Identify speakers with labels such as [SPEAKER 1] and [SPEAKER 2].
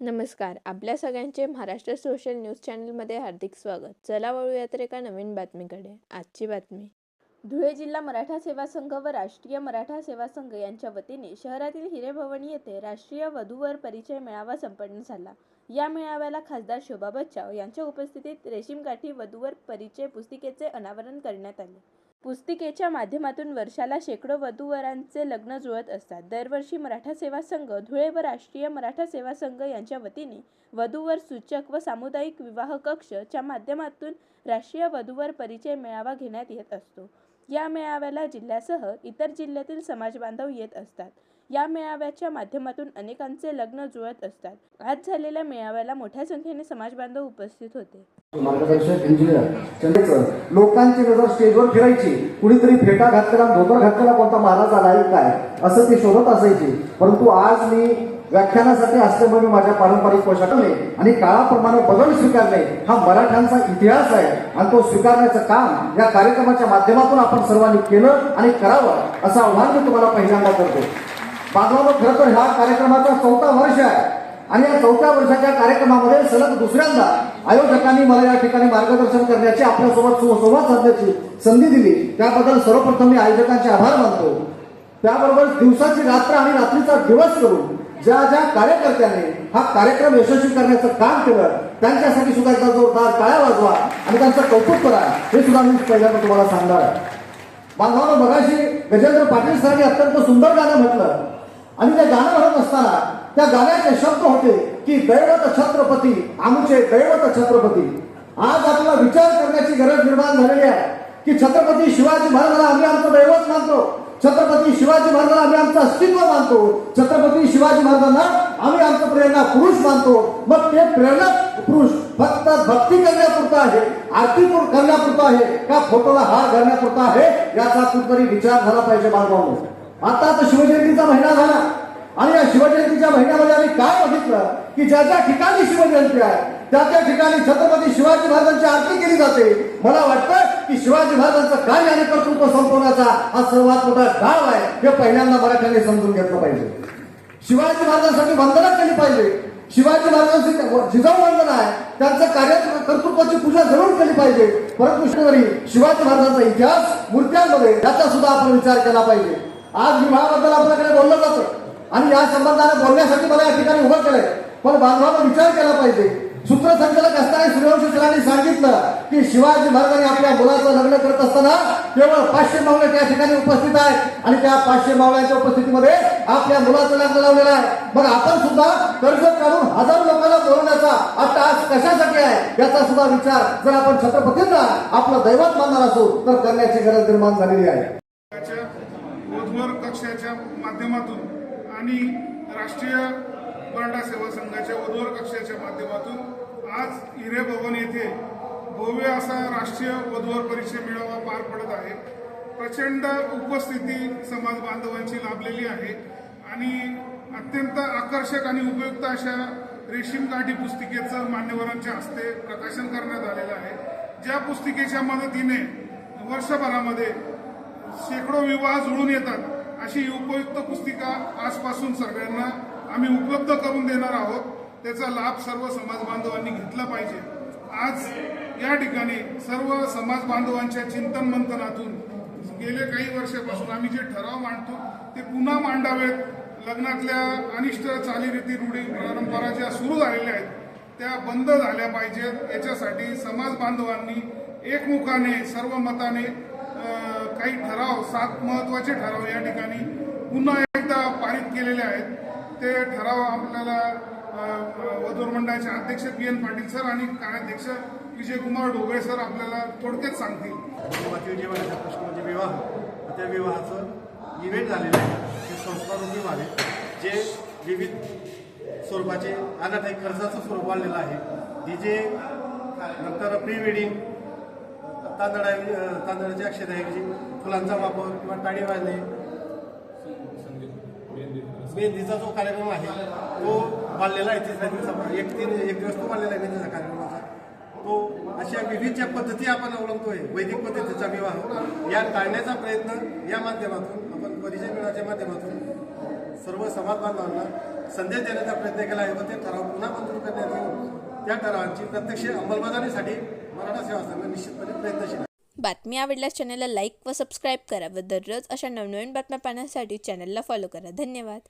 [SPEAKER 1] नमस्कार. आपल्या सगळ्यांचे महाराष्ट्र सोशल न्यूज चॅनलमध्ये हार्दिक स्वागत. चला वळूयात एका नवीन बातमीकडे. आजची बातमी. धुळे जिल्हा मराठा सेवा संघ व राष्ट्रीय मराठा सेवा संघ यांच्या वतीने शहरातील हिरेभवानी येथे राष्ट्रीय वधूवर परिचय मेळावा संपन्न झाला. या मेळाव्याला खासदार शोभा बच्चाव यांच्या उपस्थितीत रेशीमगाठी वधूवर परिचय पुस्तिकेचे अनावरण करण्यात आले. पुस्तिकेच्या माध्यमातून वर्षाला शेकडो वधूवरांचे लग्न जुळत असतात. दरवर्षी मराठा सेवा संघ धुळे व राष्ट्रीय मराठा सेवा संघ यांच्या वतीने वधूवर सूचक व सामुदायिक विवाह कक्ष च्या माध्यमातून राष्ट्रीय वधूवर परिचय मेळावा घेण्यात येत असतो. या मेळाव्याला जिल्ह्यासह इतर जिल्ह्यातील समाजबांधव येत असतात. या मेळाव्याच्या माध्यमातून अनेकांचे लग्न जुळत असतात. आज झालेल्या मेळाव्याला मोठ्या संख्येने समाजबांधव उपस्थित होते.
[SPEAKER 2] मार्गदर्शक इंजिनियर लोकांची नजर स्टेजवर फिरायची. कुणीतरी फेटा घातलेला धोतर घातलेला कोणता महाराज आलाय काय असं ते शोधत असायची. परंतु आज मी व्याख्यानासाठी असल्यामुळे माझ्या पारंपरिक पोशाखाने आणि काळाप्रमाणे बदल स्वीकारणे हा मराठ्यांचा इतिहास आहे आणि तो स्वीकारण्याचं काम या कार्यक्रमाच्या माध्यमातून आपण सर्वांनी केलं आणि करावं असं आव्हान मी तुम्हाला पहिल्यांदा करतो. बांधवांनो, खरं तर ह्या कार्यक्रमाचा 4था वर्ष आहे आणि या 4थ्या वर्षाच्या कार्यक्रमामध्ये सलग दुसऱ्यांदा आयोजकांनी मला या ठिकाणी मार्गदर्शन करण्याची, आपल्यासोबत संवाद साधण्याची संधी दिली. त्याबद्दल सर्वप्रथम मी आयोजकांचे आभार मानतो. त्याबरोबर दिवसाची रात्र आणि रात्रीचा दिवस करून ज्या ज्या कार्यकर्त्यांनी हा कार्यक्रम यशस्वी करण्याचं काम केलं त्यांच्यासाठी सुद्धा एकदा जोरदार टाळ्या वाजवा आणि त्यांचं कौतुक करा, हे सुद्धा मी पहिल्यांदा तुम्हाला सांगणार आहे. बांधवांनो, मगाशी गजेंद्र पाटील सरांनी अत्यंत सुंदर गाणं म्हटलं आणि ते गाणं म्हणत असताना त्या गाण्याचे शब्द होते की दैवत छत्रपती, आमचे दैवत छत्रपती. आज आपल्याला विचार करण्याची गरज निर्माण झालेली आहे की छत्रपती शिवाजी महाराजांना आम्ही आमचं दैवत मानतो, छत्रपती शिवाजी महाराजांना आम्ही आमचं अस्तित्व मानतो, छत्रपती शिवाजी महाराजांना आम्ही आमचं प्रेरणा पुरुष मानतो. मग ते प्रेरणा पुरुष फक्त भक्ती करण्यापुरता आहे, आरती करण्यापुरता आहे का फोटोला हार घालण्यापुरता आहे, याचा कुठतरी विचार झाला पाहिजे. बांधवांनो, आता तर शिवजयंतीचा महिना झाला आणि या शिवजयंतीच्या महिन्यामध्ये आम्ही काय बघितलं की ज्या ज्या ठिकाणी शिवजयंती आहे त्या त्या ठिकाणी छत्रपती शिवाजी महाराजांची आरती केली जाते. मला वाटतं की शिवाजी महाराजांचं कार्य आणि कर्तृत्व संपवण्याचा हा सर्वात मोठा डाव आहे, हे पहिल्यांदा मराठ्यांनी समजून घेतलं पाहिजे. शिवाजी महाराजांसाठी वंदना केली पाहिजे. शिवाजी महाराजांची जिजाऊ वंदना आहे, त्यांचं कार्य कर्तृत्वाची पूजा जरूर केली पाहिजे. परंतु शिवाजी महाराजांचा इतिहास मूर्त्यांमध्ये याचा सुद्धा आपण विचार केला पाहिजे. आज विवाहाबद्दल आपल्याकडे बोललं जातं आणि या संबंधाने बोलण्यासाठी मला या ठिकाणी उभं केलंय. पण बांधवांना विचार केला पाहिजे. सूत्रसंचालक असताना सूर्यवंशी सरांनी सांगितलं की शिवाजी महाराजांनी आपल्या मुलाचं लग्न करत असताना केवळ 500 मावळे त्या ठिकाणी उपस्थित आहेत आणि त्या 500 मावळ्यांच्या उपस्थितीमध्ये आपल्या मुलाचं लग्न लावलेलं आहे. मग आपण सुद्धा कर्ज काढून 1000 लोकांना बोलवण्याचा अट्टहास कशासाठी आहे याचा सुद्धा विचार जर आपण छत्रपतींना आपलं दैवत मानणार असू तर करण्याची गरज निर्माण झालेली आहे.
[SPEAKER 3] वधूवर कक्षाच्या माध्यमातून आणि राष्ट्रीय मराठा सेवा संघाच्या वधूवर कक्षाच्या माध्यमातून आज हिरेभवन येथे भव्य असा राष्ट्रीय वधूवर परिचय मेळावा पार पडत आहे. प्रचंड उपस्थिती समाज बांधवांची लाभलेली आहे आणि अत्यंत आकर्षक आणि उपयुक्त अशा रेशीमगाठी पुस्तिकेचं मान्यवरांच्या हस्ते प्रकाशन करण्यात आलेलं आहे. ज्या पुस्तिकेच्या मदतीने वर्षभरामध्ये शेकडो विवाह जुळून येतात अशी उपयुक्त पुस्तिका आजपासून सगळ्यांना आम्ही उपलब्ध करून देणार आहोत. त्याचा लाभ सर्व समाज बांधवांनी घेतला पाहिजे. आज या ठिकाणी सर्व समाज बांधवांच्या चिंतन मंथनातून गेले काही वर्षापासून आम्ही जे ठराव मांडतो ते पुन्हा मांडावेत. लग्नातल्या अनिष्ट चालीरीती, रूढी, परंपरा ज्या सुरू झालेल्या आहेत त्या बंद झाल्या पाहिजेत. याच्यासाठी समाज बांधवांनी एकमुखाने सर्व मताने काही ठराव, 7 महत्वाचे ठराव या ठिकाणी पुन्हा एकदा पारित केलेले आहेत. ते ठराव आपल्याला वधूवर मंडळाचे अध्यक्ष PN पाटील सर आणि कार्याध्यक्ष विजयकुमार ढोबळे सर आपल्याला थोडक्यात सांगतील.
[SPEAKER 4] जीवनाचा प्रश्न म्हणजे विवाह. त्या विवाहाचं इव्हेंट झालेलं आहे. ते संस्कारूपी व्हावे, जे विविध स्वरूपाचे अनाथ खर्चाचं स्वरूप वाढलेलं आहे. DJ नंतर प्री वेडिंग, तांदळाची अक्षताऐवजी फुलांचा वापर किंवा टाळी वाजणे, मेहंदीचा जो कार्यक्रम आहे तो वाढलेला आहे. 1 दिवस तो वाढलेला आहे मेहंदीचा कार्यक्रमाचा. तो अशा विविध ज्या पद्धती आपण अवलंबतोय, वैदिक पद्धतीचा विवाह, या टाळण्याचा प्रयत्न या माध्यमातून आपण परिचय मेळाव्याच्या माध्यमातून सर्व समाज बांधवांना संदेश देण्याचा प्रयत्न केला आहे, ते ठराव पुन्हा मंजूर करण्यात येऊन त्या ठरावांची प्रत्यक्ष अंमलबजावणीसाठी मराठा सेवा संघ निश्चितपणे प्रयत्नशील आहे.
[SPEAKER 1] बातमी आवडल्यास चॅनलला लाईक व सबस्क्राईब करा व दररोज अशा नवनवीन बातम्या पाहण्यासाठी चॅनलला फॉलो करा. धन्यवाद.